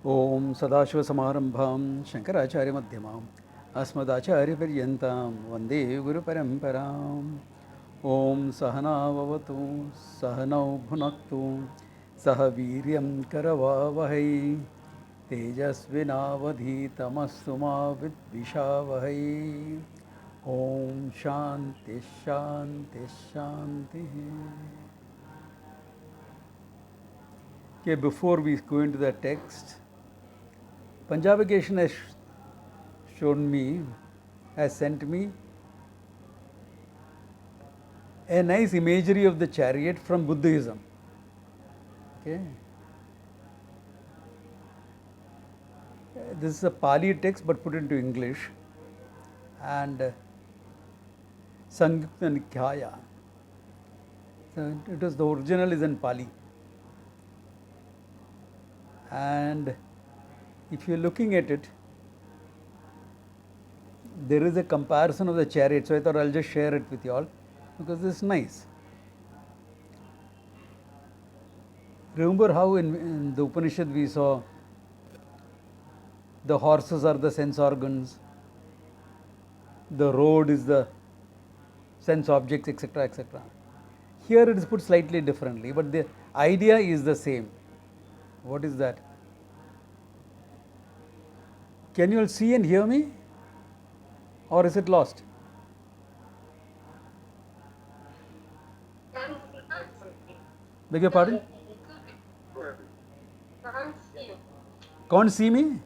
Om Sadashivasamarampham Shankaracharya-madhyamam Asmadacharya-paryyantam Vande Guru-paramparam Om Sahana-vavatu Sahanau-bhunaktu Saha Viryam Karavavahai Tejasvinavadhitamastu ma vidvishavahai Om Shanti Shanti Shanti. Okay, before we go into the text, Punjabication has shown me, has sent me a nice imagery of the chariot from Buddhism. Okay. This is a Pali text but put into English, and Samyukta Nikaya. So it is the original is in Pali. And if you're looking at it, there is a comparison of the chariot. So I thought I'll just share it with you all because this is nice. Remember how in the Upanishad we saw the horses are the sense organs, the road is the sense objects, etc., etc. Here it is put slightly differently, but the idea is the same. What is that? Can you all see and hear me? Or is it lost? Beg your pardon? Can't see me?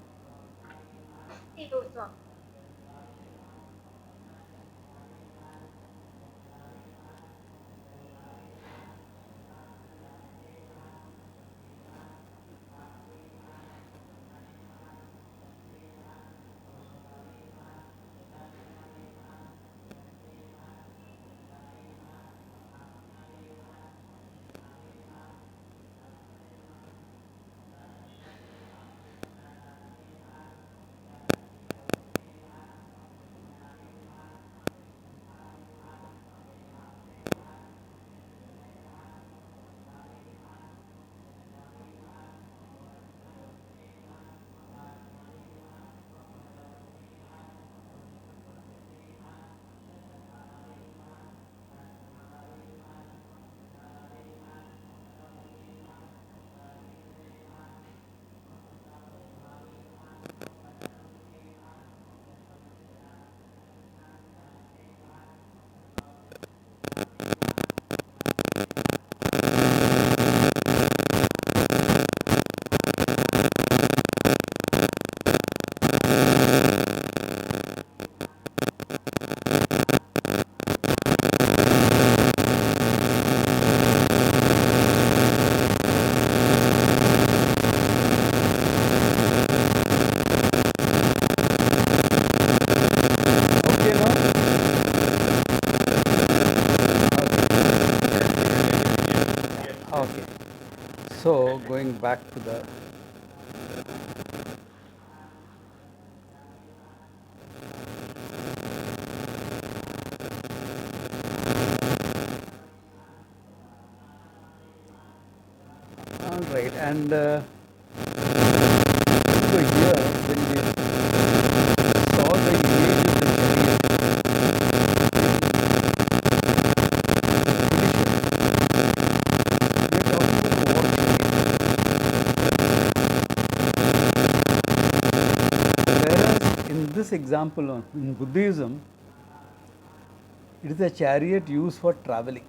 Okay, now? Okay. So going back to the all right, and so here when we saw the image of the this example in Buddhism, it is a chariot used for traveling.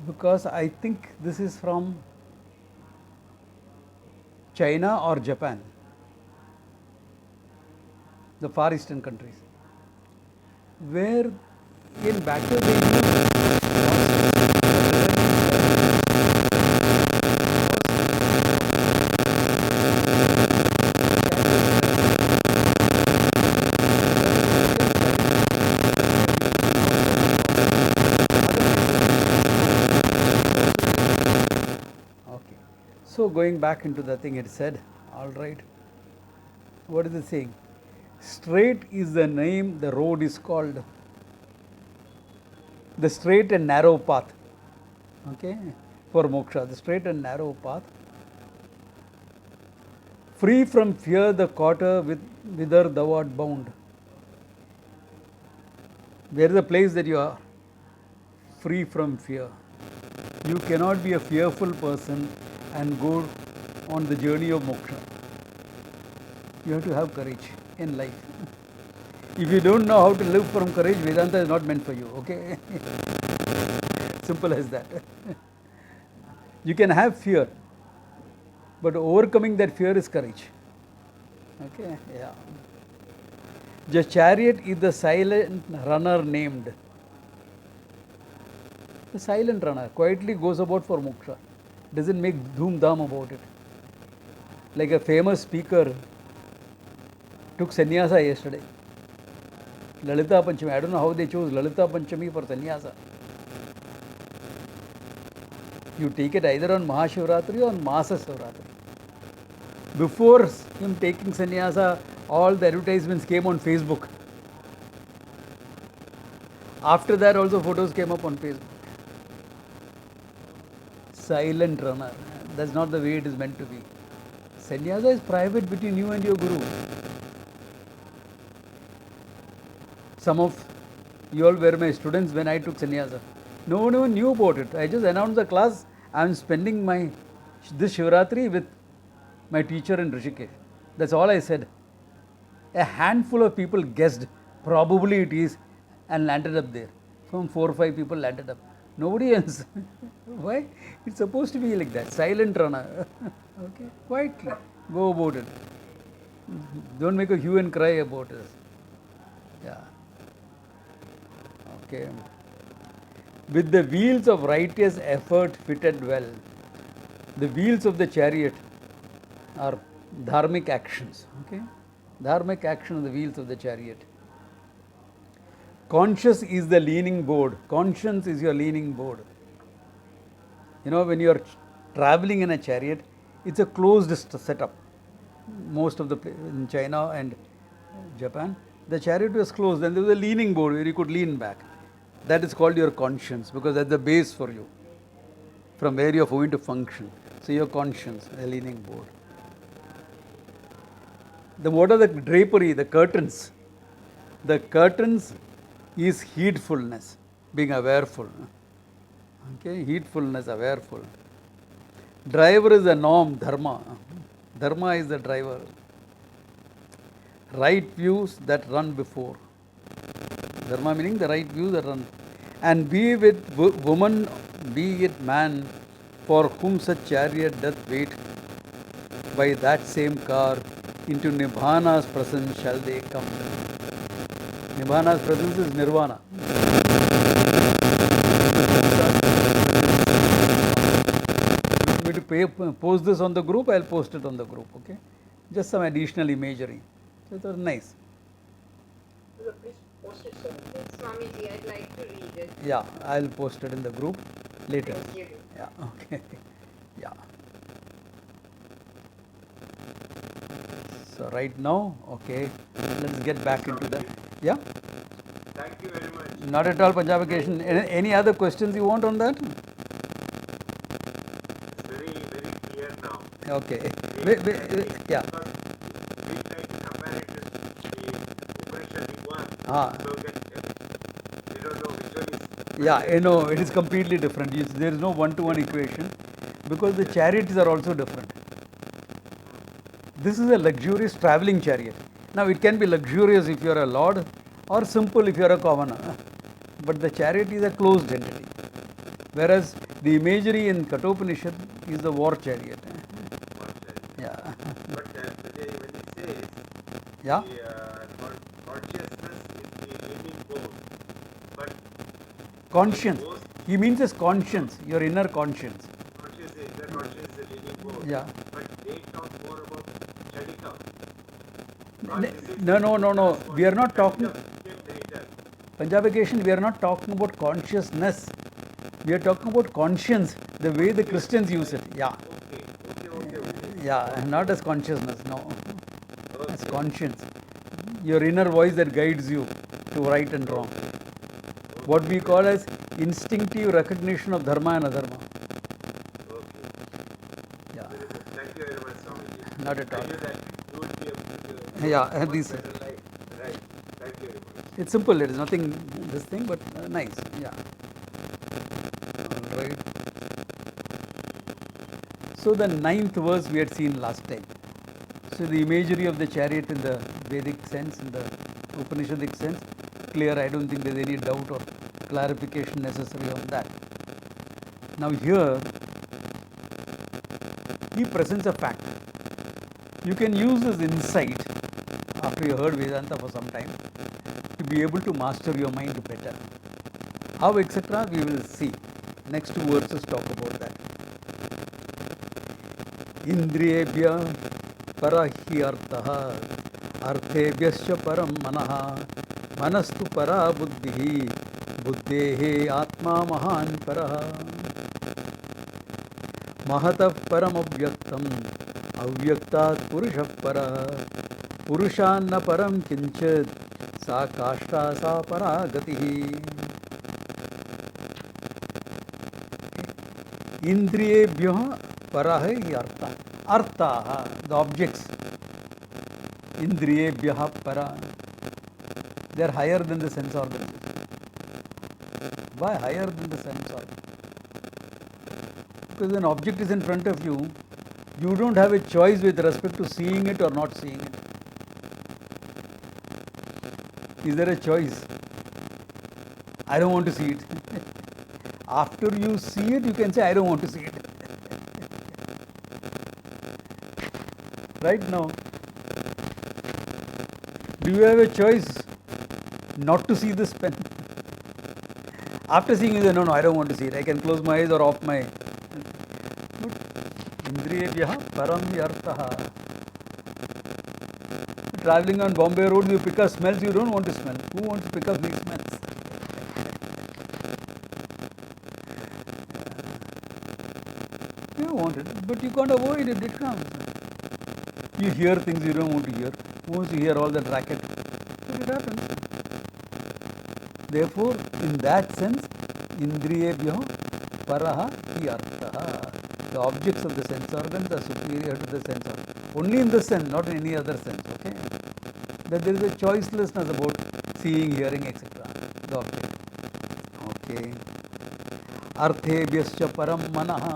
Because I think this is from China or Japan, the Far Eastern countries, where in battle they use So going back into the thing, it said, all right, what is it saying? Straight is the name, the road is called the straight and narrow path. Okay, for moksha, the straight and narrow path. Free from fear, the quarter whither thou art bound. Where is the place that you are? Free from fear. You cannot be a fearful person and go on the journey of moksha. You have to have courage in life. If you don't know how to live from courage, Vedanta is not meant for you, okay? Simple as that. You can have fear, but overcoming that fear is courage. Okay, yeah. The chariot is the silent runner named. The silent runner quietly goes about for moksha. Doesn't make dhoom dham about it. Like a famous speaker took sannyasa yesterday. Lalita Panchami. I don't know how they chose Lalita Panchami for sannyasa. You take it either on Mahashivratri or on Masa Shivratri. Before him taking sannyasa, all the advertisements came on Facebook. After that, also photos came up on Facebook. Silent runner. That's not the way it is meant to be. Sannyasa is private between you and your guru. Some of you all were my students when I took sannyasa. No one even knew about it. I just announced the class. I am spending this Shivratri with my teacher in Rishikesh. That's all I said. A handful of people guessed probably it is and landed up there. From 4 or 5 people landed up. Nobody else. Why? It's supposed to be like that. Silent runner. Okay? Quietly. Go about it. Don't make a hue and cry about it. Yeah. Okay. With the wheels of righteous effort fitted well. The wheels of the chariot are dharmic actions. Okay? Dharmic action on the wheels of the chariot. Conscious is the leaning board. Conscience is your leaning board. You know, when you are traveling in a chariot, it's a closed setup. Most of the in China and Japan, the chariot was closed and there was a leaning board where you could lean back. That is called your conscience because that's the base for you, from where you are going to function. So your conscience, a leaning board. What are the drapery, the curtains? The curtains is heedfulness, being awareful. Okay, heedfulness, awareful. Driver is the norm, dharma. Dharma is the driver. Right views that run before. Dharma meaning the right views that run. And be with woman, be it man, for whom such chariot doth wait, by that same car, into Nibbana's presence shall they come. Nibbana's presence is nirvana. If you want me to post this on the group, I'll post it on the group, okay? Just some additional imagery. So it was nice. Please post it, sir. Swamiji, I'd like to read it. Yeah, I'll post it in the group later. Thank you. Yeah, okay. Yeah. So right now, okay, let's get back into that. Yeah? Thank you very much. Not at all, Punjabication. Any other questions you want on that? It's very, very clear now. Okay. Yeah. Because we try to compare it to the Upanishadic one. Ah. So that we don't know which one is. Yeah, it is completely different. There is no one-to-one equation because the chariots are also different. This is a luxurious traveling chariot. Now it can be luxurious if you are a lord or simple if you are a commoner. But the chariot is a closed entity. Whereas the imagery in Kathopanishad is the war chariot. Yeah. But when it says Yeah. the consciousness is the leading board, but Conscience. He means as conscience, your inner conscience. the conscious is the leading board. Yeah. But they talk more about Chadika. No. We are not talking. Came later. Punjabication, we are not talking about consciousness. We are talking about conscience, the way the Christians use it. Yeah. Okay. Yeah, not as consciousness, no. As conscience. Your inner voice that guides you to right and wrong. What we call as instinctive recognition of dharma and adharma. Yeah, Very good. Thank you very much, Swamiji. not at I all. knew that you would be able to Yeah, give much these, better light. Right. Thank you very much. it's simple, it is nothing this thing, but nice. Yeah. All right. So the ninth verse we had seen last time. So the imagery of the chariot in the Vedic sense, in the Upanishadic sense, clear. I don't think there's any doubt or clarification necessary on that. Now here, he presents a fact. You can use this insight after you heard Vedanta for some time to be able to master your mind better. How, etc., we will see. Next two verses talk about that. Indriyebhya parahyartah arthebhyascha param manah manastu para buddhihi buddhehe atma mahan parah mahatah paramavhyaktam avyaktat purushah parah purushanna param kinchit sa kashta sa paragatihi. Indriyebhya paraha artha. Artha, the objects. Indriyebhya para. They are higher than the sense organs. Why higher than the sense organs? Because an object is in front of you, you don't have a choice with respect to seeing it or not seeing it. Is there a choice? I don't want to see it. After you see it, you can say, I don't want to see it. Right now, do you have a choice not to see this pen? After seeing it, no, I don't want to see it. I can close my eyes or off my. Indriyebhya param yartaha. Traveling on Bombay Road, you pick up smells you don't want to smell. Who wants to pick up these smells? You want it, but you can't avoid it. It comes. You hear things you don't want to hear. Who wants to hear all that racket? But it happens. Therefore, in that sense, indriyebhyo paraha arthaha. The objects of the sense organs are superior to the sense organs. Only in this sense, not in any other sense. Okay? That there is a choicelessness about seeing, hearing, etc. The object. Okay. Arthebhyascha param manaha.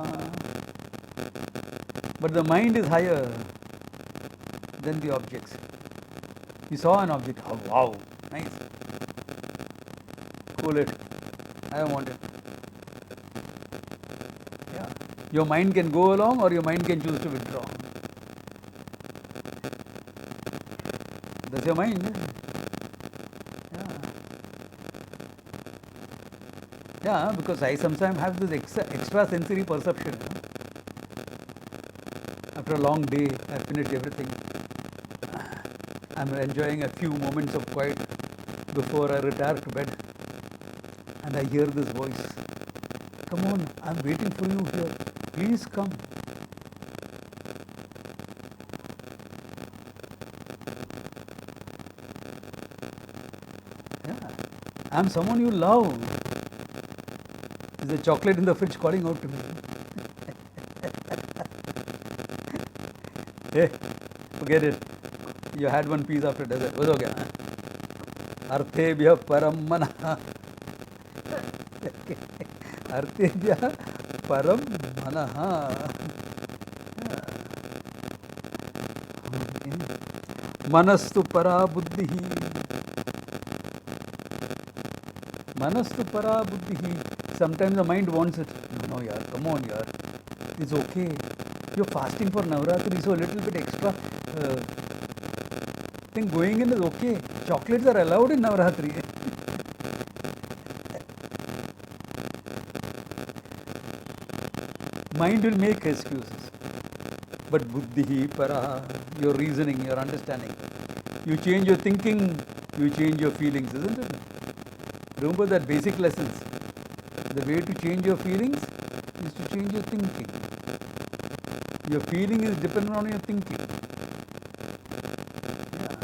But the mind is higher than the objects. You saw an object, oh, wow, nice. Cool it. I don't want it. Yeah. Your mind can go along or your mind can choose to withdraw. That's your mind. Yeah. Yeah, because I sometimes have this extra sensory perception. After a long day, I finished everything. I'm enjoying a few moments of quiet before I retire to bed. And I hear this voice. Come on, I'm waiting for you here. Please come. Yeah. I'm someone you love. There's a chocolate in the fridge calling out to me. Hey, forget it. You had one piece after dessert. Was okay. Arthebhya param manah. Arthebhya param manah. Manastu para buddhihi. Manastu para buddhihi. Sometimes the mind wants it. No, yaar, come on, yaar. It's okay. You're fasting for Navratri, so a little bit extra thing going in is okay. Chocolates are allowed in Navratri. Mind will make excuses. But buddhihi para, your reasoning, your understanding. You change your thinking, you change your feelings, isn't it? Remember that basic lessons. The way to change your feelings is to change your thinking. Your feeling is dependent on your thinking. Yeah.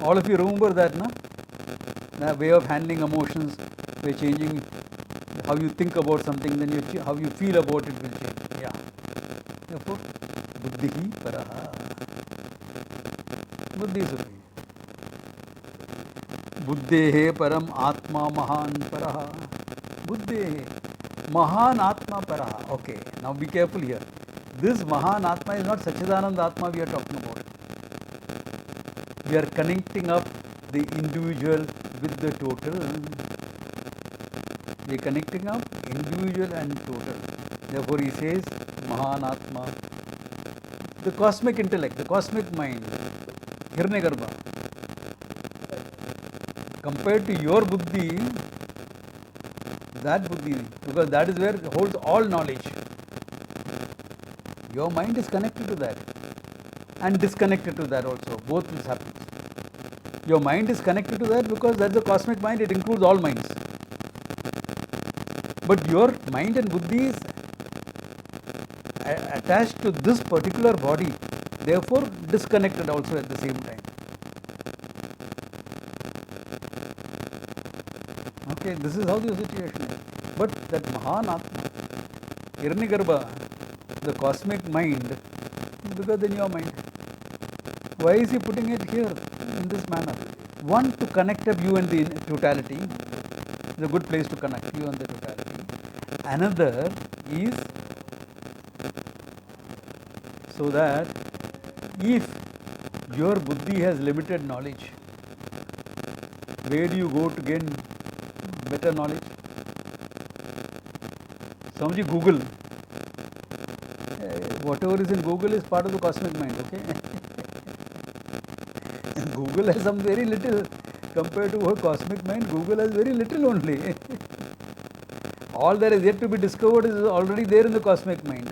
All of you remember that, no? The way of handling emotions, by changing how you think about something, then how you feel about it will change. Yeah. Therefore, buddhi paraha. Buddhi is supreme. Buddhehe param atma mahan paraha. Buddhehe mahan atma paraha. Okay, now be careful here. This mahan atma is not Sachidananda Atma we are talking about. We are connecting up the individual with the total. We are connecting up individual and total. Therefore, he says mahan atma. The cosmic intellect, the cosmic mind, Hiranyagarbha. Compared to your buddhi, that buddhi, because that is where it holds all knowledge. Your mind is connected to that and disconnected to that also. Both this happens. Your mind is connected to that because that's the cosmic mind, it includes all minds. But your mind and buddhi is attached to this particular body, therefore disconnected also at the same time. Okay, this is how the situation is. But that Mahan Atma, Hiranyagarbha, the cosmic mind, is bigger than your mind. Why is he putting it here in this manner? One, to connect up you and the totality. It's a good place to connect you and the totality. Another is so that if your buddhi has limited knowledge, where do you go to gain better knowledge? Swamiji, Google. Whatever is in Google is part of the cosmic mind, okay? Google has some very little compared to our cosmic mind. Google has very little only. All that is yet to be discovered is already there in the cosmic mind.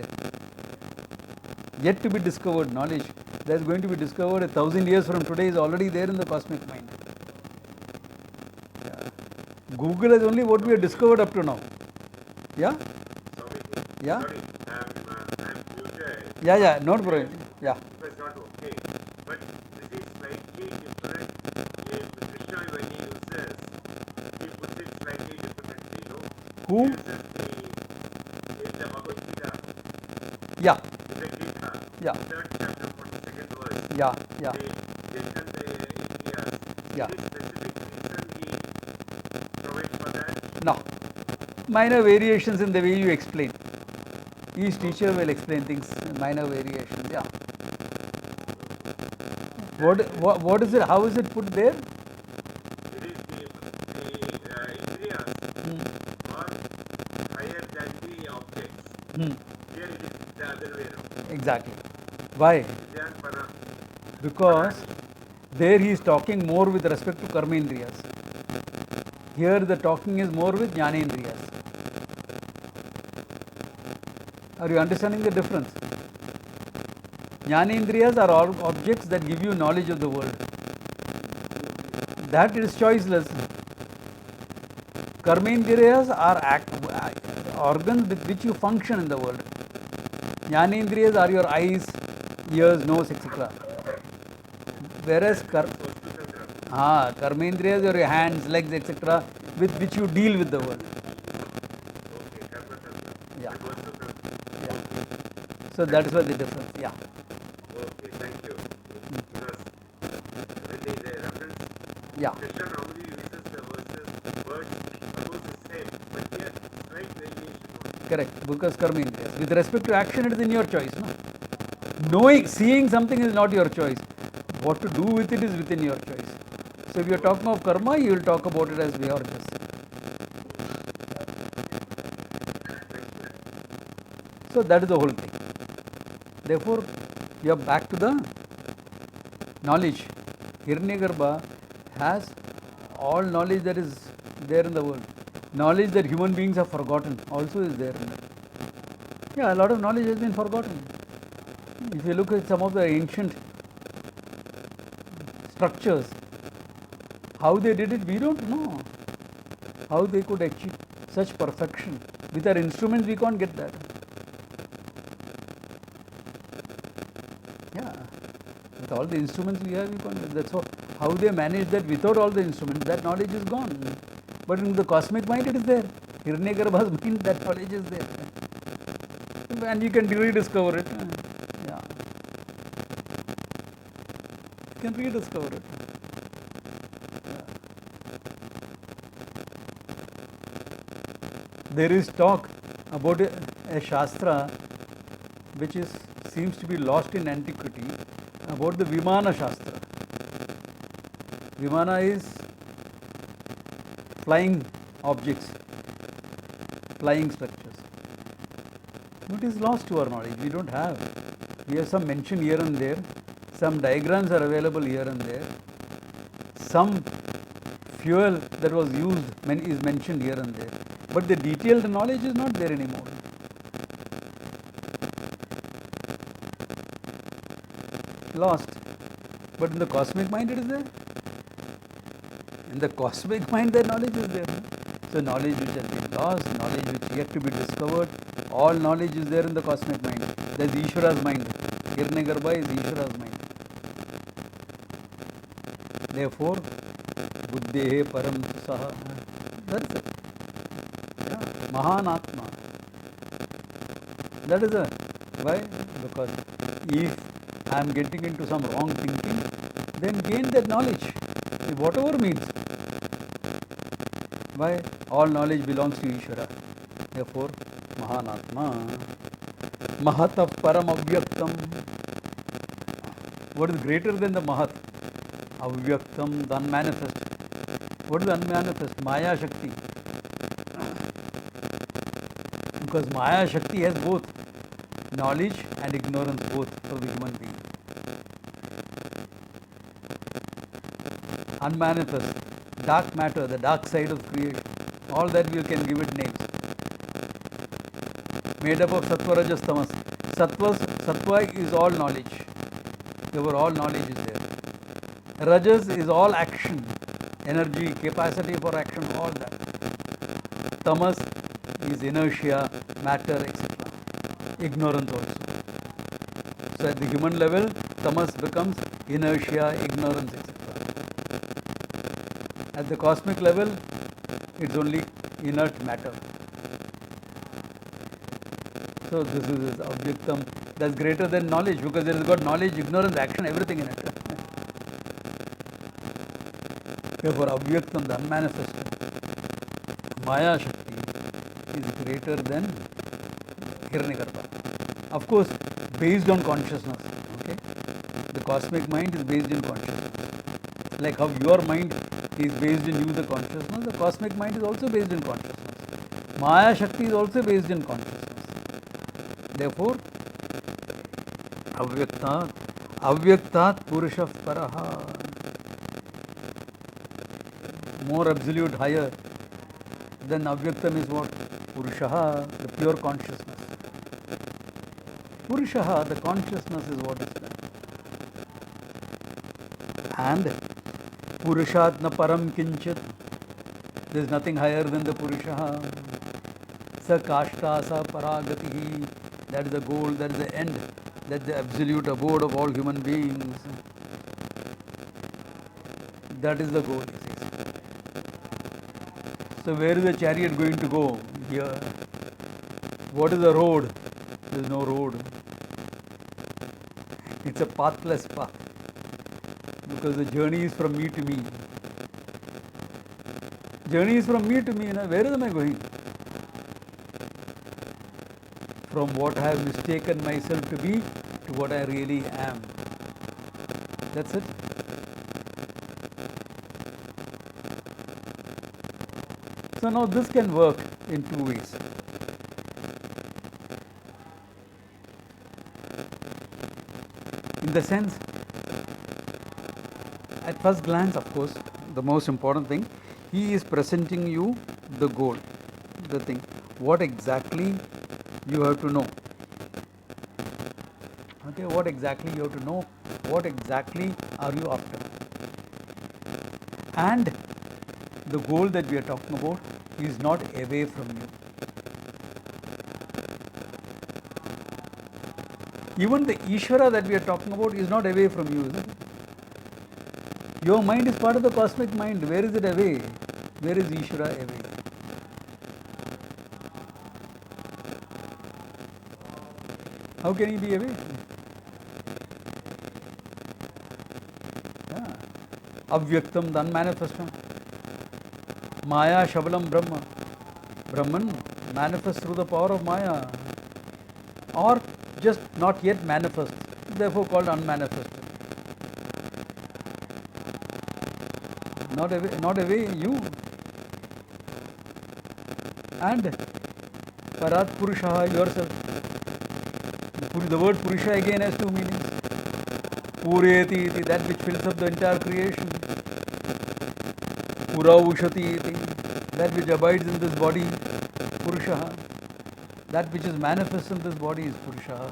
Yet to be discovered knowledge that is going to be discovered 1,000 years from today is already there in the cosmic mind. Yeah. Google is only what we have discovered up to now. Yeah? Yeah? Sorry, I'm muted. Yeah, not problem. Yeah. It was not okay. But this is slightly different. Krishna, when he uses, he puts it slightly differently. No? Who? He uses in the Bhagavad Gita, Yeah. in the Gita, Yeah. 3rd chapter, 42nd verse. Yeah. They taken the Indiyas. Yeah. Is it specific reason he provides for that? No. Minor variations in the way you explain. Each teacher will explain things, minor variations. Yeah. What is it? How is it put there? It is the Indriyas are higher than the objects. Here it is the other way around. Exactly. Why? Than para. Because there he is talking more with respect to karmendriyas. Here the talking is more with jnanendriyas. Are you understanding the difference? Jnanendriyas are all objects that give you knowledge of the world. That is choiceless. Karmendriyas are organs with which you function in the world. Jnanendriyas are your eyes, ears, nose, etc. Whereas karmendriyas are your hands, legs, etc., with which you deal with the world. Yeah. So that is what the difference. Yeah. Okay, thank you. Because when there is a reference, Yeah. Krishna normally uses the words almost the same, but here slight variation. Correct. Because karmendriyas. With respect to action, it is in your choice. No? Knowing, seeing something is not your choice. What to do with it is within your choice. So if you are talking of karma, you will talk about it as viharjas. So that is the whole thing. Therefore, you are back to the knowledge. Hiranyagarbha has all knowledge that is there in the world. Knowledge that human beings have forgotten also is there in that. Yeah, a lot of knowledge has been forgotten. If you look at some of the ancient structures, how they did it, we don't know. How they could achieve such perfection. With our instruments, we can't get that. Yeah, with all the instruments we have, we can't get that. So, how they manage that without all the instruments, that knowledge is gone. But in the cosmic mind, it is there. Hiranyagarbha's mind, that knowledge is there. And you can rediscover it. Yeah. You can rediscover it. Yeah. There is talk about a Shastra which seems to be lost in antiquity, about the Vimana Shastra. Vimana is flying objects, flying structures. It is lost to our knowledge. We don't have. We have some mention here and there. Some diagrams are available here and there. Some fuel that was used is mentioned here and there. But the detailed knowledge is not there anymore. Lost. But in the cosmic mind it is there. In the cosmic mind the knowledge is there. So knowledge which has been lost, knowledge which is yet to be discovered, all knowledge is there in the cosmic mind. That is Ishvara's mind. Hiranyagarbha is Ishvara's mind. Therefore, Buddhehe Param Saha. That is it. Yeah. Mahan Atma. That is it. Why? Because if I am getting into some wrong thinking, then gain that knowledge, whatever means. Why? All knowledge belongs to Ishvara. Therefore, Mahanatma. Mahatav Param Avyaktam. What is greater than the Mahat? Avyaktam, the unmanifest. What is unmanifest? Maya Shakti. Because Maya Shakti has both knowledge and ignorance, both for the human being. Unmanifest, dark matter, the dark side of creation, all that we can give it names. Made up of Sattva, Rajas, Tamas. Sattva is all knowledge. Therefore, all knowledge is there. Rajas is all action, energy, capacity for action, all that. Tamas is inertia, matter, etc. Ignorance also. So at the human level, tamas becomes inertia, ignorance, etc. At the cosmic level, it's only inert matter. So this is Avyaktam. That's greater than knowledge, because it has got knowledge, ignorance, action, everything in it. Therefore, Avyaktam, the unmanifested, Maya Shakti, is greater than Hiranyagarbha. Of course, based on consciousness. Okay, the cosmic mind is based in consciousness. Like how your mind is based in you, the consciousness, the cosmic mind is also based in consciousness. Maya Shakti is also based in consciousness. Therefore, Avyaktat Purusha Paraha. More absolute, higher than Avyaktam is what? Purusha, the pure consciousness. Purusha, the consciousness is what is there. And Purushat na param kinchit. There is nothing higher than the Purusha. Sa kashta sa paragati. That is the goal, that is the end, that is the absolute abode of all human beings. That is the goal, he says. So where is the chariot going to go? Here. What is the road? There is no road. It's a pathless path. Because the journey is from me to me. Journey is from me to me. Now, where am I going? From what I have mistaken myself to be to what I really am. That's it. So now this can work in two ways. In the sense, at first glance, of course, the most important thing, he is presenting you the goal, the thing, what exactly you have to know. Okay, what exactly you have to know, what exactly are you after. And the goal that we are talking about is not away from you. Even the Ishvara that we are talking about is not away from you, isn't it? Your mind is part of the cosmic mind. Where is it away? Where is Ishvara away? How can he be away? Yeah. Avyaktam, the unmanifested. Maya Shabalam Brahma. Brahman manifests through the power of Maya, or just not yet manifest, therefore called unmanifested. Not away you. And Parat Purusha, yourself. The word Purusha again has two meanings. Pureti iti, that which fills up the entire creation. Puraushati iti, that which abides in this body. Purusha. That which is manifest in this body is Purusha.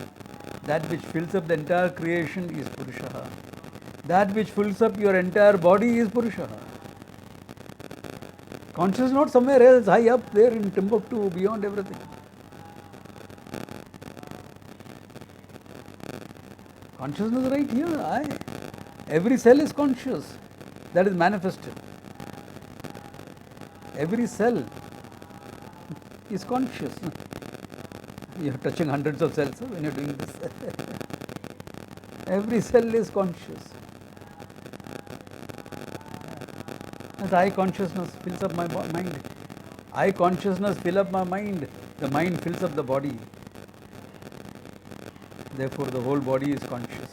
That which fills up the entire creation is Purusha. That which fills up your entire body is Purusha. Consciousness not somewhere else, high up there in Timbuktu, beyond everything. Consciousness right here. Every cell is conscious. That is manifested. Every cell is conscious. You are touching hundreds of cells when you are doing this. Every cell is conscious. As I consciousness fills up my mind. I consciousness fill up my mind. The mind fills up the body. Therefore, the whole body is conscious.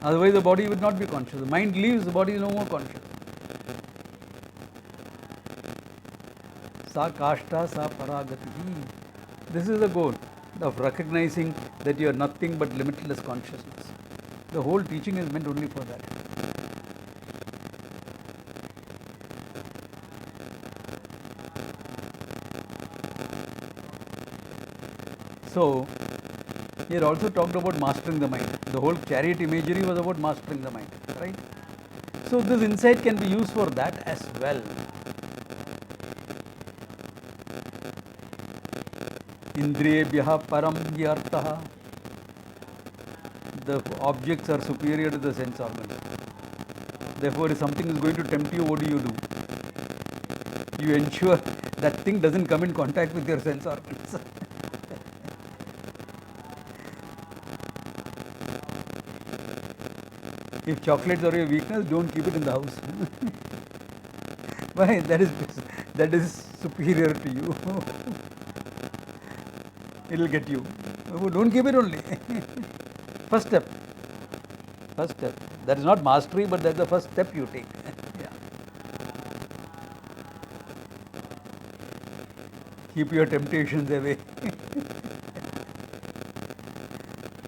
Otherwise, the body would not be conscious. The mind leaves, the body is no more conscious. Sa kashta sa paragati. This is the goal of recognizing that you are nothing but limitless consciousness. The whole teaching is meant only for that. So, here also talked about mastering the mind. The whole chariot imagery was about mastering the mind, right? So, this insight can be used for that as well. Indriyebhyaha param yartaha. The objects are superior to the sense organs. Therefore, if something is going to tempt you, what do? You ensure that thing doesn't come in contact with your sense organs. If chocolates are your weakness, don't keep it in the house. Why? That is superior to you. It will get you. Don't keep it only. First step. That is not mastery, but that's the first step you take. Yeah. Keep your temptations away.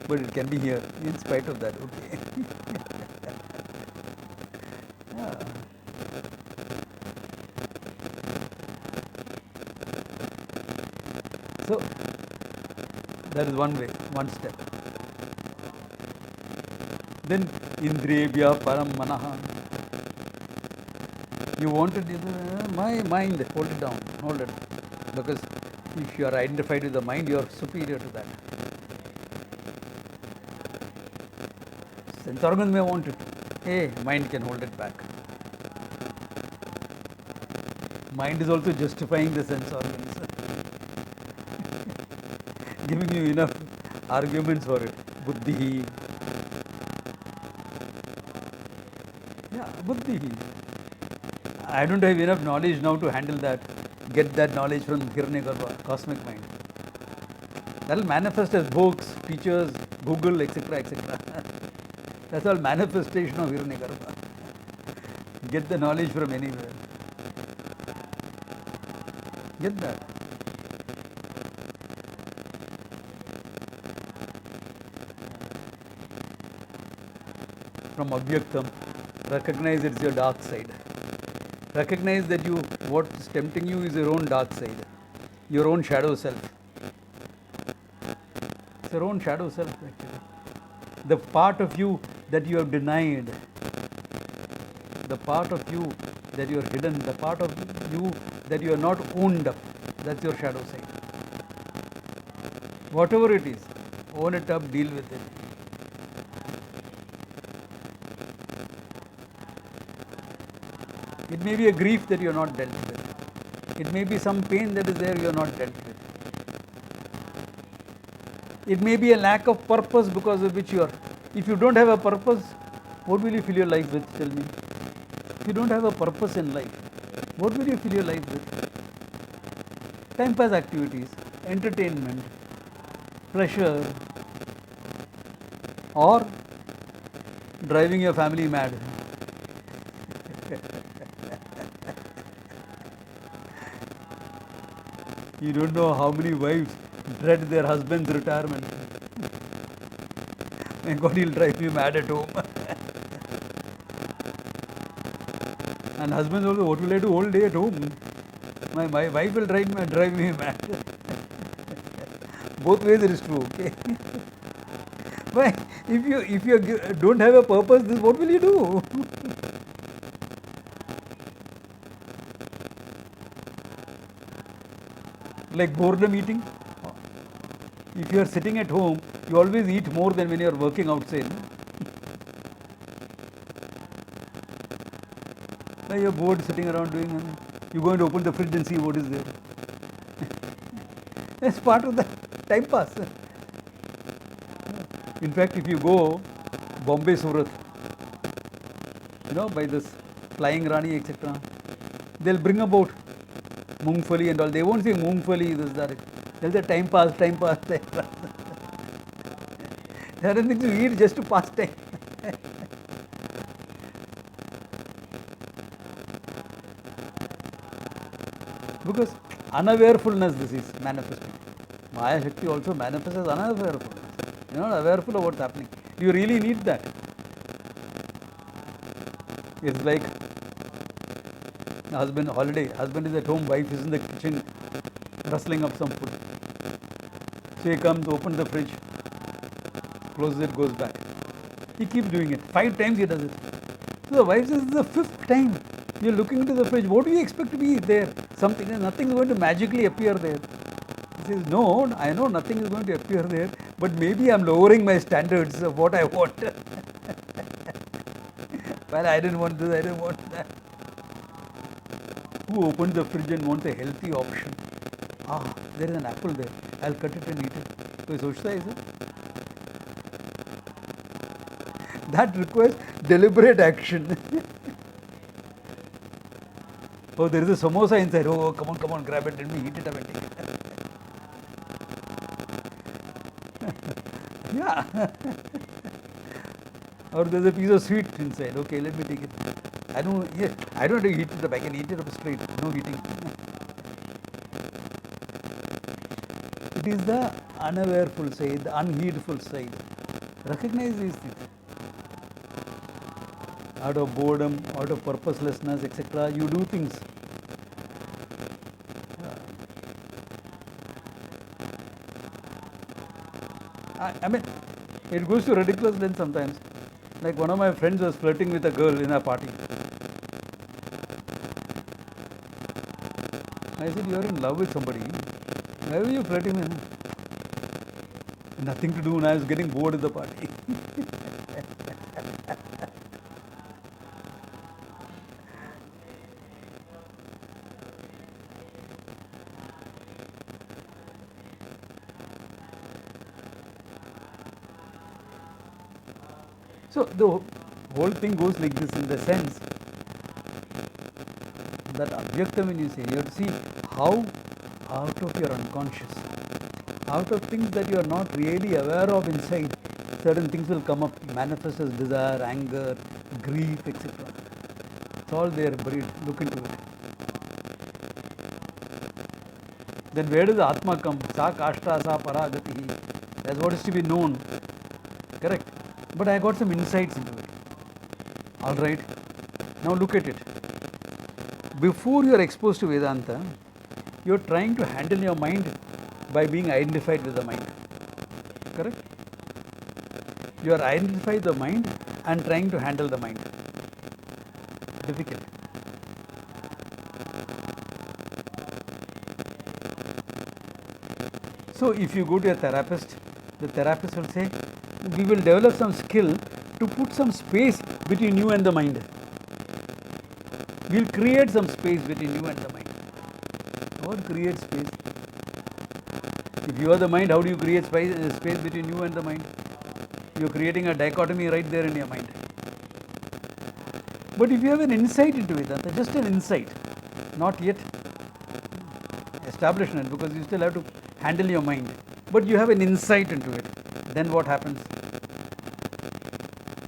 But it can be here, in spite of that. Okay. Yeah. So, that is one way, one step. Then, Indriyebhya param manaha. You wanted my mind, hold it down, hold it. Because if you are identified with the mind, you are superior to that. Sense organs may want it. Hey, mind can hold it back. Mind is also justifying the sense organs. Giving you enough arguments for it. Buddhi. Yeah, buddhi. I don't have enough knowledge now to handle that. Get that knowledge from Hiranyagarbha, cosmic mind. That will manifest as books, teachers, Google, etc., etc. That's all manifestation of Hiranyagarbha. Get the knowledge from anywhere. Get that. From Avyaktam, recognize it's your dark side. Recognize that what is tempting you is your own dark side, your own shadow self. It's your own shadow self, actually. The part of you that you have denied, the part of you that you are hidden, the part of you that you are not owned up, that's your shadow side. Whatever it is, own it up, deal with it. It may be a grief that you are not dealt with. It may be some pain that is there you are not dealt with. It may be a lack of purpose because of which you are. If you don't have a purpose, what will you fill your life with? Tell me. If you don't have a purpose in life, what will you fill your life with? Time pass activities, entertainment, pleasure, or driving your family mad. You don't know how many wives dread their husband's retirement. My God, he'll drive me mad at home. And husbands also, what will I do all day at home? My wife will drive me mad. Both ways it is true, okay? Why? If you don't have a purpose, this what will you do? Like boredom eating. If you are sitting at home, you always eat more than when you are working outside. Now you are bored sitting around doing nothing. You go and open the fridge and see what is there. That's part of the time pass. In fact, if you go Bombay, Surat, by this flying Rani, etc., they'll bring about Mungfali and all. They won't say Mungfali, this, that. They'll say time pass, time pass, time pass. There are things to eat just to pass time. Because unawarefulness, this is manifesting. Maya Shakti also manifests as unawarefulness. You're not awareful of what's happening. You really need that. It's like husband holiday. Husband is at home, wife is in the kitchen rustling up some food. So he comes, opens the fridge, closes it, goes back. He keeps doing it. 5 times he does it. So the wife says, this is the 5th time. You're looking into the fridge. What do you expect to be there? Nothing is going to magically appear there. He says, no, I know nothing is going to appear there, but maybe I'm lowering my standards of what I want. Well, I didn't want this, I didn't want that. Who opens the fridge and wants a healthy option? Ah, there is an apple there. I'll cut it and eat it. So sochta hai, that requires deliberate action. Oh, there is a samosa inside. Oh, come on, grab it. Let me heat it up and take it. Yeah. Or there's a piece of sweet inside. Okay, let me take it. I don't have to heat it up. I can eat it up straight. No heating. It is the unawareful side, the unheedful side. Recognize these things. Out of boredom, out of purposelessness, etc., you do things. I mean, it goes to ridiculous length sometimes. Like one of my friends was flirting with a girl in a party. I said, you are in love with somebody. Why were you flirting with him? Nothing to do, and I was getting bored at the party. So the whole thing goes like this in the sense that Abhyakta, when you say, you have to see how out of your unconscious, out of things that you are not really aware of inside, certain things will come up, manifest as desire, anger, grief, etc. It's all there buried. Look into it. Then where does the Atma come? Sa kashta, sa paragati. That's what is to be known. Correct. But I got some insights into it. Alright. Now look at it. Before you are exposed to Vedanta, you are trying to handle your mind by being identified with the mind. Correct? You are identified with the mind and trying to handle the mind. Difficult. So if you go to a therapist, the therapist will say, we will develop some skill to put some space between you and the mind. We will create some space between you and the mind. What creates space? If you are the mind, how do you create space between you and the mind? You're creating a dichotomy right there in your mind. But if you have an insight into Vedanta, just an insight, not yet establishment, because you still have to handle your mind, but you have an insight into it, then what happens?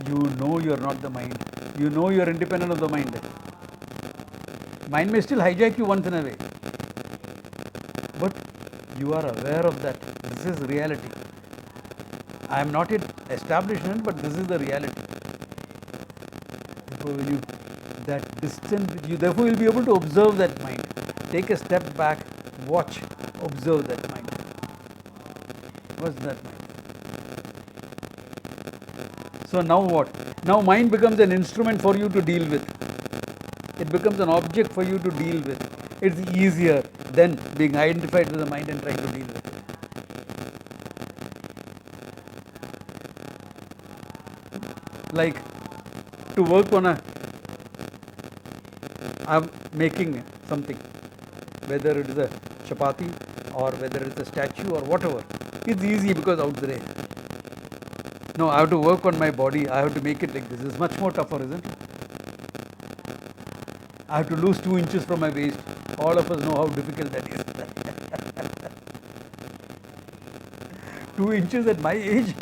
You know you are not the mind. You know you are independent of the mind. Mind may still hijack you once in a way, but you are aware of that. This is reality. I am not yet established in it, but this is the reality. Therefore, when you that distance, you therefore will be able to observe that mind. Take a step back, watch, observe that mind. What's that mind? So now what? Now mind becomes an instrument for you to deal with. It becomes an object for you to deal with. It's easier than being identified with the mind and trying to deal with it. Like to work on I'm making something, whether it is a chapati or whether it's a statue or whatever. It's easy because out there. No, I have to work on my body. I have to make it like this. It's much more tougher, isn't it? I have to lose 2 inches from my waist. All of us know how difficult that is. 2 inches at my age.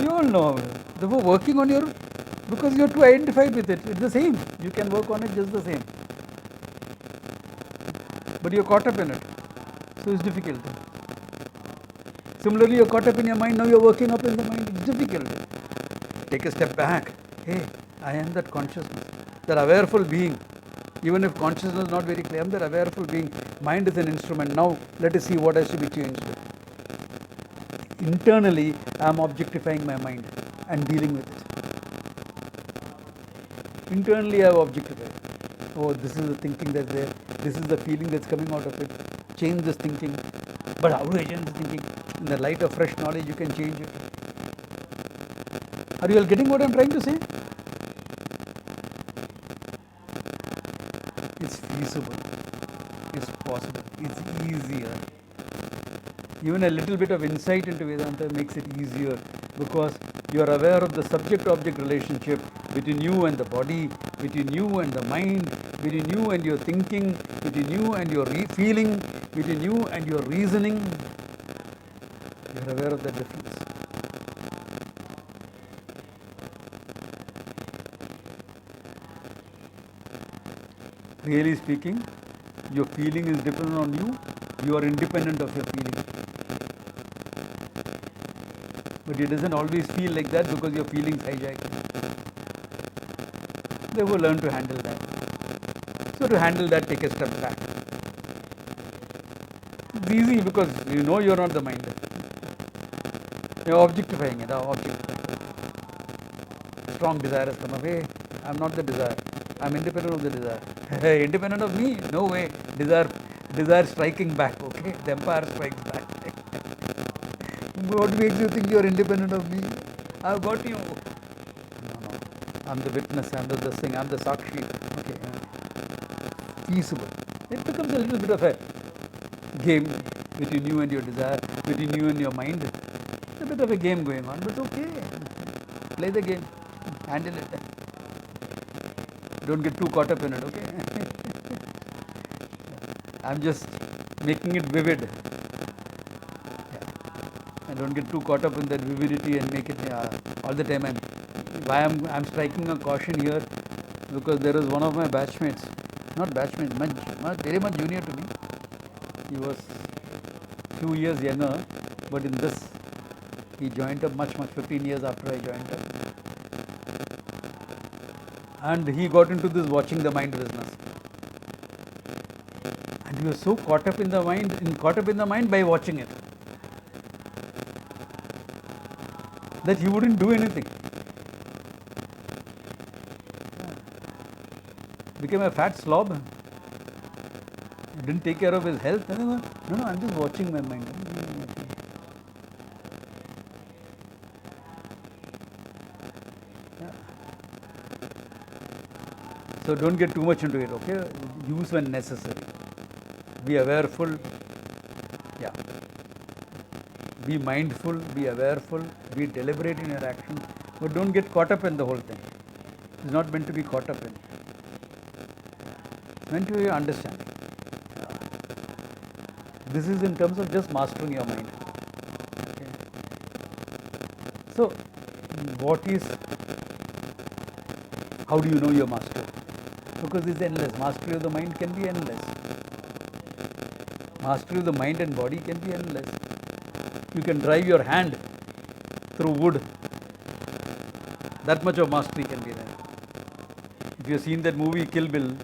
You all know. Therefore, working on your, because you are too identified with it. It's the same. You can work on it just the same. But you're caught up in it. So it's difficult. Similarly, you're caught up in your mind. Now you're working up in the mind. It's difficult. Take a step back. Hey, I am that consciousness, that awareful being. Even if consciousness is not very clear, I am that awareful being. Mind is an instrument. Now let us see what has to be changed. Internally, I am objectifying my mind and dealing with it. Internally, I have objectified. Oh, this is the thinking that's there. This is the feeling that's coming out of it. Change this thinking. But how do I change the thinking? In the light of fresh knowledge, you can change it. Are you all getting what I'm trying to say? It's feasible. It's possible. It's easier. Even a little bit of insight into Vedanta makes it easier because you are aware of the subject-object relationship between you and the body, between you and the mind, between you and your thinking, between you and your feeling, between you and your reasoning. You are aware of the difference. Really speaking, your feeling is dependent on you. You are independent of your feeling. But it doesn't always feel like that because your feelings hijack it. Therefore, learn to handle that. So to handle that, take a step back. It's easy because you know you're not the mind. You're objectifying it. Strong desire has come up. Hey, I'm not the desire. I'm independent of the desire. Hey, independent of me? No way. Desire striking back. Okay, the empire strikes back. What makes you think you're independent of me? I've got you. No. I'm the witness. I'm the thing. I'm the sakshi. Okay. Feasible. It becomes a little bit of a game between you and your desire, between you and your mind. It's a bit of a game going on, but it's okay. Play the game. Handle it. Don't get too caught up in it, okay? I'm just making it vivid. And don't get too caught up in that vividity and make it all the time. I'm striking a caution here because there is one of my batchmates, not batchmates, very much junior to me. He was few years younger, but in this he joined up much 15 years after I joined up. And he got into this watching the mind business. And he was so caught up in the mind by watching it, that he wouldn't do anything. Became a fat slob. Didn't take care of his health. No, I'm just watching my mind. So don't get too much into it, okay? Use when necessary. be awareful, yeah. Be mindful, be awareful, be deliberate in your action, but don't get caught up in the whole thing. It's not meant to be caught up in. It's meant to be understanding. This is in terms of just mastering your mind. Okay. So, what is, how do you know your master? Because it's endless. Mastery of the mind can be endless. Mastery of the mind and body can be endless. You can drive your hand through wood. That much of mastery can be there. If you have seen that movie Kill Bill,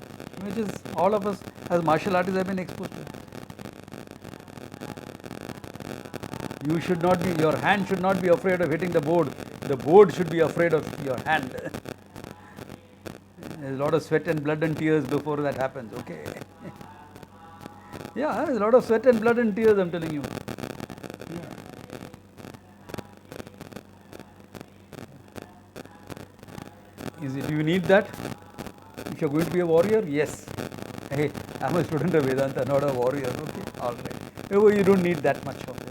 which is all of us as martial artists have been exposed to. You should not be, your hand should not be afraid of hitting the board. The board should be afraid of your hand. There's a lot of sweat and blood and tears before that happens, okay? Yeah, there's a lot of sweat and blood and tears, I'm telling you. Yeah. Do you need that? If you're going to be a warrior, yes. Hey, I'm a student of Vedanta, not a warrior, okay? All right. No, you don't need that much of it.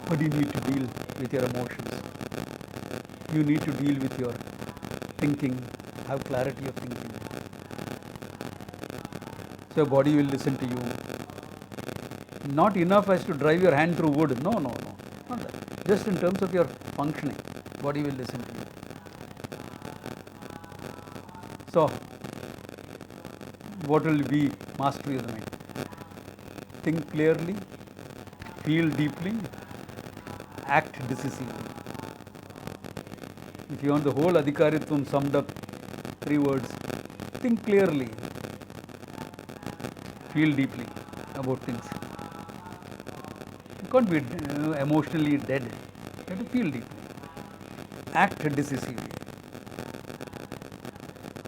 But you need to deal with your emotions. You need to deal with your thinking, have clarity of thinking. So your body will listen to you. Not enough as to drive your hand through wood. No, not that. Just in terms of your functioning, body will listen to you. So, what will be mastery of the mind? Think clearly, feel deeply, act decisively. If you want the whole Adhikaritvam summed up, 3 words: think clearly, feel deeply about things. You can't be emotionally dead. You have to feel deeply. Act decisively.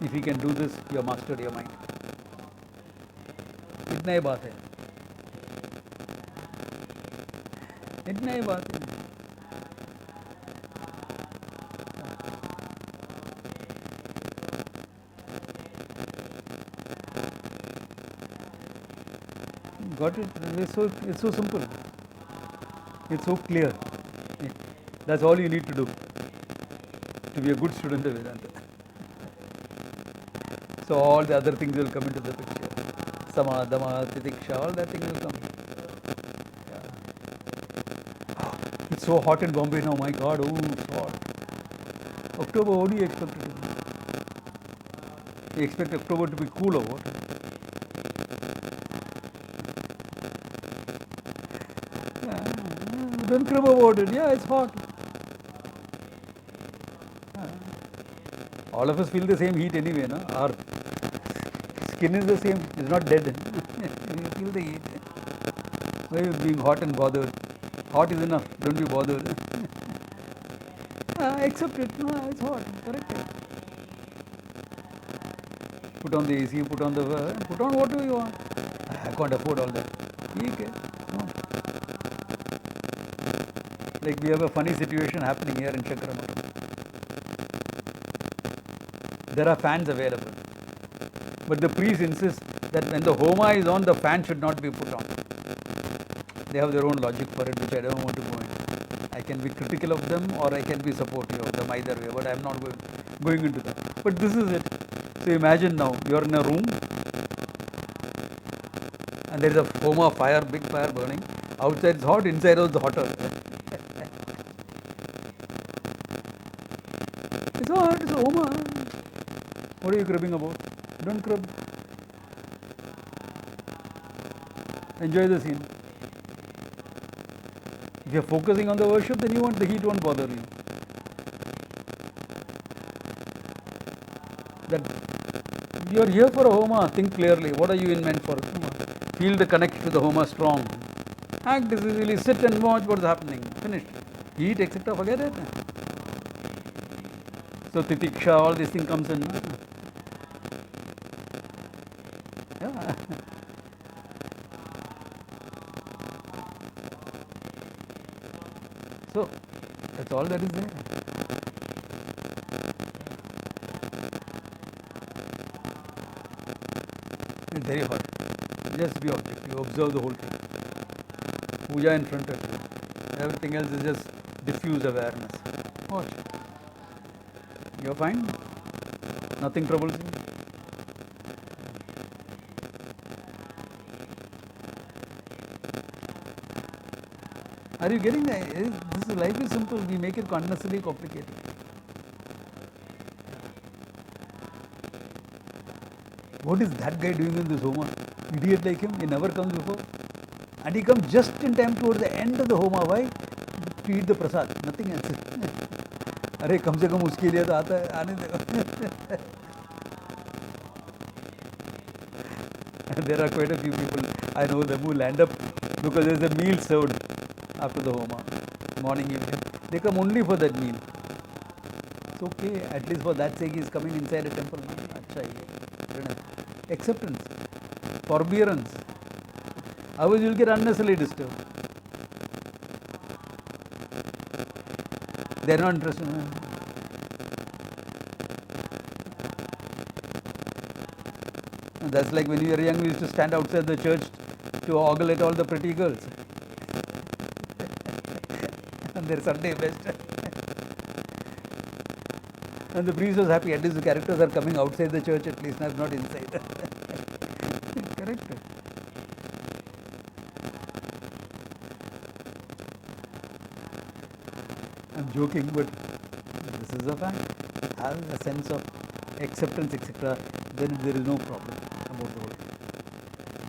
If you can do this, you have mastered your mind. इतना ही बात है. इतना ही बात है. Got it? It's so simple. It's so clear. That's all you need to do to be a good student of Vedanta. So all the other things will come into the picture. Sama, Dama, Titiksha, all that thing will come. Yeah. It's so hot in Bombay now, my God, oh, it's hot. October, what do you expect it to be? You expect October to be cool or what? Don't crib about it. Yeah, it's hot. All of us feel the same heat anyway, no? Our skin is the same. It's not dead. You feel the heat. Why are you being hot and bothered? Hot is enough. Don't be bothered. Accept it. No, it's hot. Correct it. Put on the AC. Put on whatever you want. I can't afford all that. Okay. No. Like we have a funny situation happening here in Chakramutam. There are fans available. But the priest insists that when the homa is on, the fan should not be put on. They have their own logic for it, which I don't want to go into. I can be critical of them or I can be supportive of them, either way, but I am not going into that. But this is it. So imagine now, you are in a room and there is a homa fire, big fire burning. Outside is hot, inside is hotter. It's hot, it's a homa. What are you cribbing about? Don't crib. Enjoy the scene. If you are focusing on the worship, then the heat won't bother you. That you are here for a homa. Think clearly. What are you in meant for? Feel the connection to the homa strong. Act decisively. Sit and watch what is happening. Finished. Heat, etc. Forget it. So titiksha, all these things comes in. Yeah. So that's all that is there. It's very hard. Just be objective. Observe the whole thing. Puja in front of you. Everything else is just diffuse awareness. Watch. You're fine? Nothing troubles you? Are you getting that? This life is simple. We make it unnecessarily complicated. What is that guy doing in this Homa? Idiot like him, he never comes before. And he comes just in time towards the end of the Homa. Why? To eat the prasad, nothing else. अरे कम से कम उसके लिए तो आता है, आने दो. There are quite a few people, I know them, who will end up, because there is a meal served after the Homa, morning, evening. They come only for that meal. It's okay, at least for that sake he is coming inside a temple. Achha, acceptance, forbearance. Otherwise you will get unnecessarily disturbed. They are not interested. That's like when you were young, we used to stand outside the church to ogle at all the pretty girls. And their Sunday best. And the priest was happy, at least the characters are coming outside the church, at least not inside. Correct. I'm joking, but this is a fact. Have a sense of acceptance, etc., then there is no problem about the whole thing.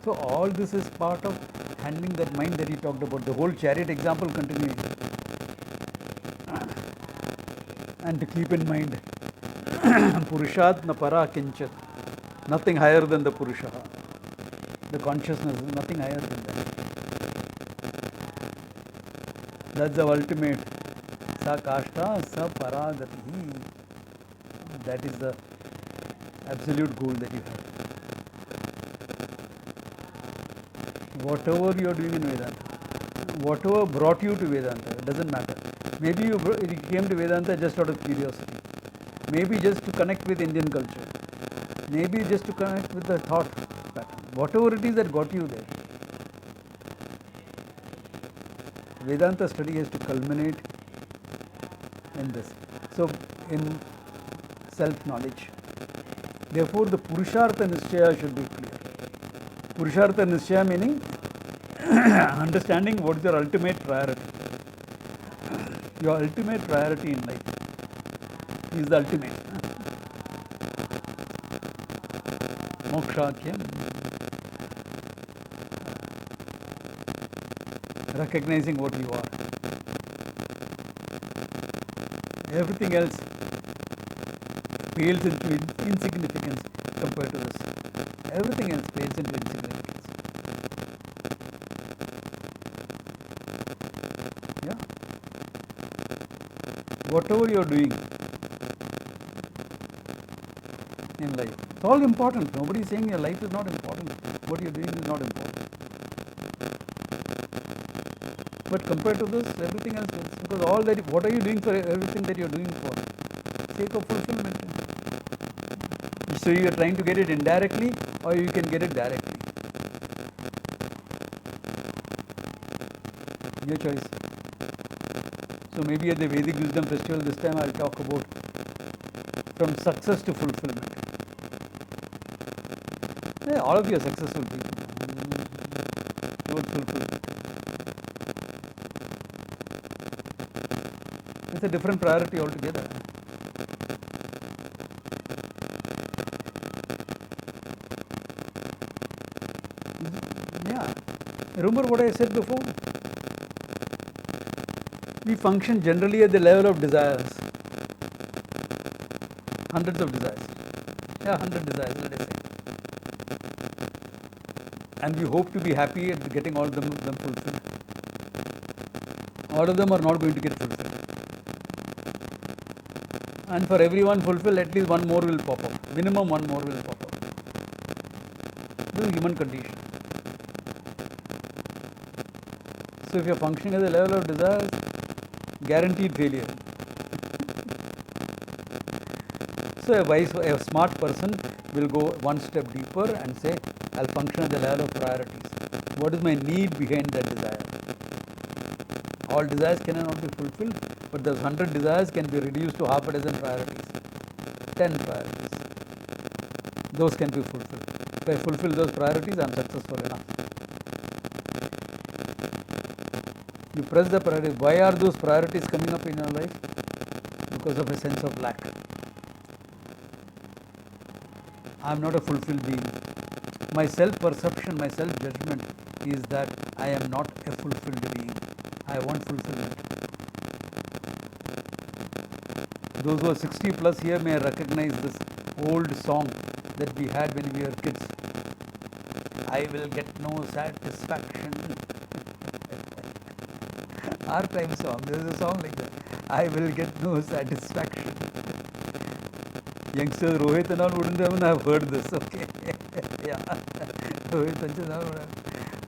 So all this is part of handling that mind that he talked about, the whole chariot example continuing. And to keep in mind, Purushat na para kinchat, nothing higher than the Purusha. The consciousness is nothing higher than that. That's the ultimate. Sa kashta sa paragati. That is the absolute goal that you have. Whatever you are doing in Vedanta, whatever brought you to Vedanta, it doesn't matter. Maybe you came to Vedanta just out of curiosity. Maybe just to connect with Indian culture. Maybe just to connect with the thought pattern. Whatever it is that got you there. Vedanta study has to culminate in this. So, in self-knowledge. Therefore, the Purushartha Nischaya should be clear. Purushartha Nischaya meaning understanding what is your ultimate priority. Your ultimate priority in life is the ultimate. Mokshakyam. Recognizing what you are. Everything else pales into insignificance compared to this. Everything else pales into insignificance. Yeah. Whatever you are doing in life, it's all important. Nobody is saying your life is not important. What you are doing is not important. But compared to this, everything else is. Because all that, what are you doing for everything that you are doing for? Sake of fulfillment. So you are trying to get it indirectly, or you can get it directly. Your choice. So maybe at the Vedic Wisdom Festival this time I will talk about from success to fulfillment. Yeah, all of you are successful people. Towards fulfillment. It's a different priority altogether. Yeah. Remember what I said before? We function generally at the level of desires. Hundreds of desires. Yeah, 100 desires, let us say. And we hope to be happy at getting all of them fulfilled. All of them are not going to get fulfilled. And for everyone fulfilled, at least one more will pop up. Minimum one more will pop up. This is human condition. So if you are functioning at the level of desires, guaranteed failure. So a smart person We'll go one step deeper and say, I'll function at the level of priorities. What is my need behind that desire? All desires cannot be fulfilled, but those 100 desires can be reduced to half a dozen priorities, 10 priorities. Those can be fulfilled. If I fulfill those priorities, I'm successful enough. You press the priority. Why are those priorities coming up in your life? Because of a sense of lack. I am not a fulfilled being. My self-perception, my self-judgment is that I am not a fulfilled being. I want fulfillment. Those who are 60 plus here may recognize this old song that we had when we were kids. I will get no satisfaction. Our time song, there is a song like that. I will get no satisfaction. Youngsters, Rohit and all wouldn't even have heard this, okay? Yeah. Rohit and all would have.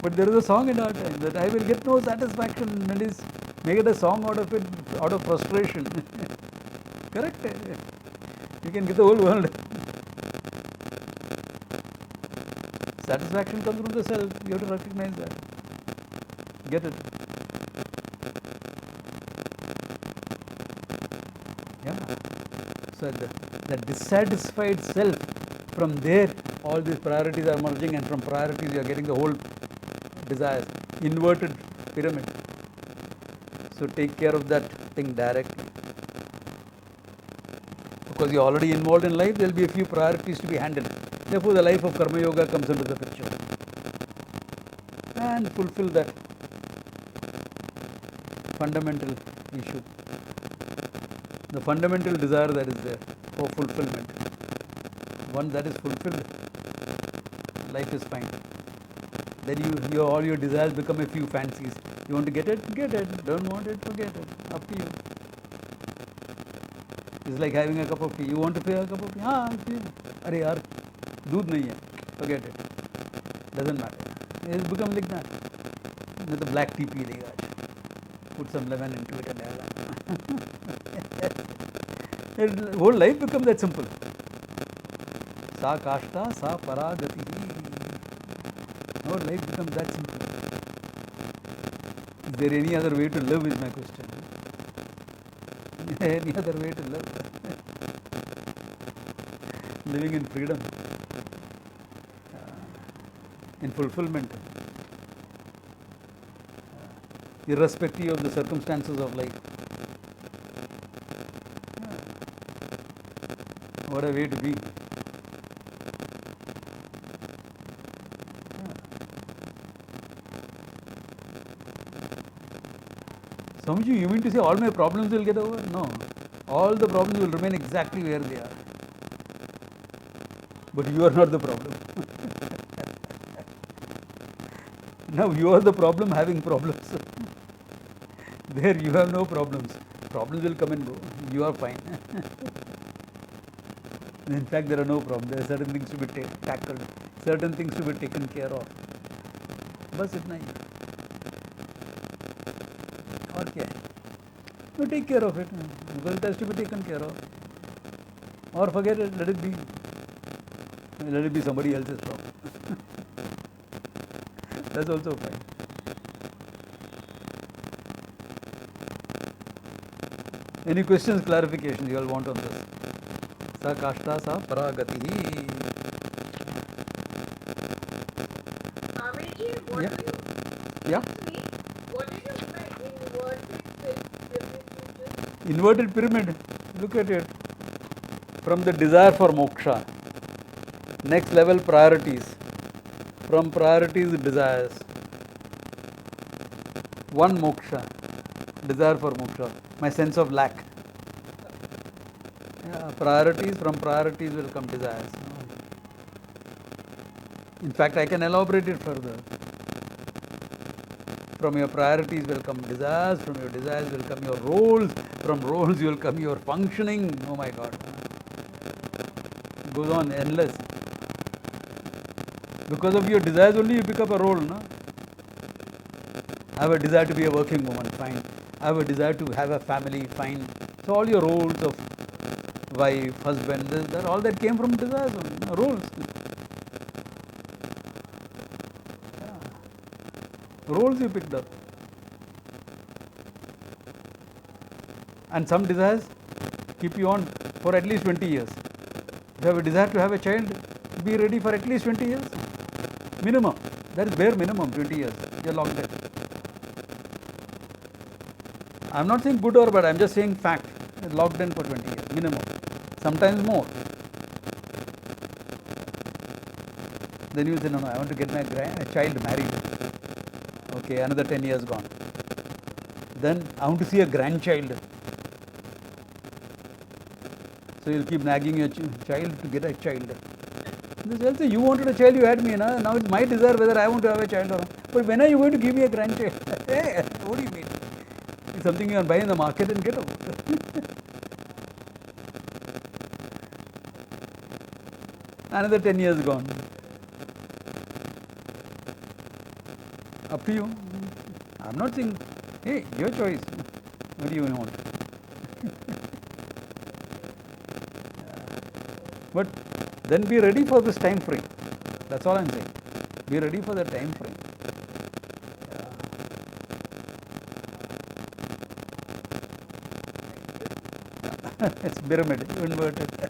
But there is a song in our time that I will get no satisfaction, and is make it a song out of it, out of frustration. Correct? You can get the whole world. Satisfaction comes from the self. You have to recognize that. Get it? Yeah. So the dissatisfied self, from there all these priorities are merging, and from priorities you are getting the whole desires. Inverted pyramid. So take care of that thing directly. Because you are already involved in life, there will be a few priorities to be handled. Therefore, the life of Karma Yoga comes into the picture. And fulfill that fundamental issue. The fundamental desire that is there for fulfillment. Once that is fulfilled, life is fine. Then all your desires become a few fancies. You want to get it? Get it. Don't want it? Forget it. Up to you. It's like having a cup of tea. You want to pay a cup of tea? I'll pay. Arey yaar, doodh nahi hai. Forget it. Doesn't matter. It's become like that. With the black tea pee lega. Put some lemon into it and the whole life becomes that simple. Sa kashta, sa paragati. Whole life becomes that simple. Is there any other way to live is my question. Any other way to live? Living in freedom, in fulfillment, irrespective of the circumstances of life. What a way to be. Swamiji, you mean to say all my problems will get over? No. All the problems will remain exactly where they are. But you are not the problem. Now you are the problem having problems. There you have no problems. Problems will come and go. You are fine. In fact, there are no problems. There are certain things to be tackled, certain things to be taken care of. Bas itna hi. और क्या है? No, take care of it because it has to be taken care of. Or forget it, let it be. Let it be somebody else's problem. That's also fine. Any questions, clarifications you all want on this? Sa kashta sa paragati. Amiji, what Yeah. do you Yeah. excuse me, what did you say inverted? Inverted pyramid. Look at it. From the desire for moksha. Next level priorities. From priorities, desires. One moksha. Desire for moksha. My sense of lack. Yeah, priorities, from priorities will come desires. In fact, I can elaborate it further. From your priorities will come desires, from your desires will come your roles, from roles will come your functioning. Oh my God. It goes on endless. Because of your desires only you pick up a role, no? I have a desire to be a working woman, fine. I have a desire to have a family, fine. So all your roles of wife, husband, that all that came from desires, rules. Yeah. Rules you picked up. And some desires keep you on for at least 20 years. If you have a desire to have a child, be ready for at least 20 years. Minimum. That is bare minimum, 20 years. You are locked in. I am not saying good or bad, I am just saying fact. Locked in for 20 years, minimum. Sometimes more. Then you say, no, I want to get my child married. Okay, another 10 years gone. Then I want to see a grandchild. So you will keep nagging your child to get a child. They'll say, you wanted a child, you had me. Now it's my desire whether I want to have a child or not. But when are you going to give me a grandchild? Hey, what do you mean? It's something you can buy in the market and get out. Another 10 years gone. Up to you. I'm not saying, hey, your choice. What do you want? But then be ready for this time frame. That's all I'm saying. Be ready for the time frame. Yeah. It's pyramid, inverted. Yeah.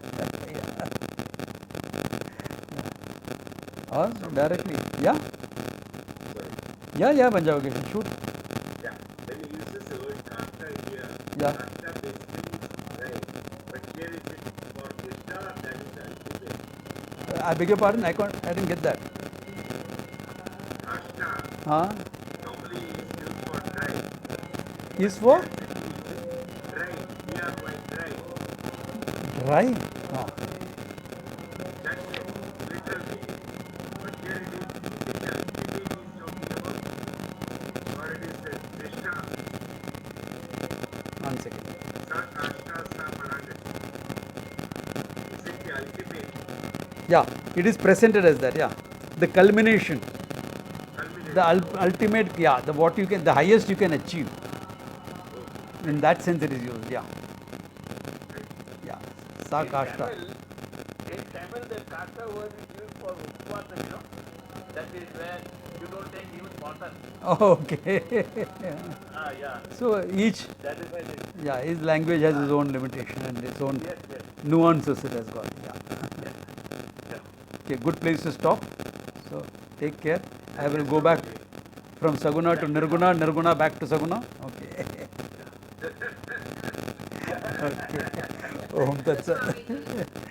Or directly. Yeah? Yeah, bun jaoge. Shoot. Yeah, when he uses the word kata here, Yeah. kata basically is right, but here is it for Krishna, that is ultimate. I beg your pardon, I didn't get that. Kashta Huh? normally is used for drive. Is for? Drive, D-R-Y, drive. Dry. Oh. That's it, literally. But here it is, the ultimate is talking about, or it is Krishna, One second. sa kashta sa paragati. Is it the ultimate? Yeah, it is presented as that. Yeah, the culmination, the ultimate. Yeah, the highest you can achieve. In that sense, it is used. Yeah, yeah. Sa kashta. In Tamil, the kasta word is used for upvasa, that is where you don't take even water. Okay. Yeah. So each, That is why it is. yeah, his language has its own limitation and its own Yes. nuances it has got. Yeah. Yeah. Okay, good place to stop. So take care. I will go back from Saguna to Nirguna, Nirguna back to Saguna. Okay. Okay. Om Tat Sat. Swamiji.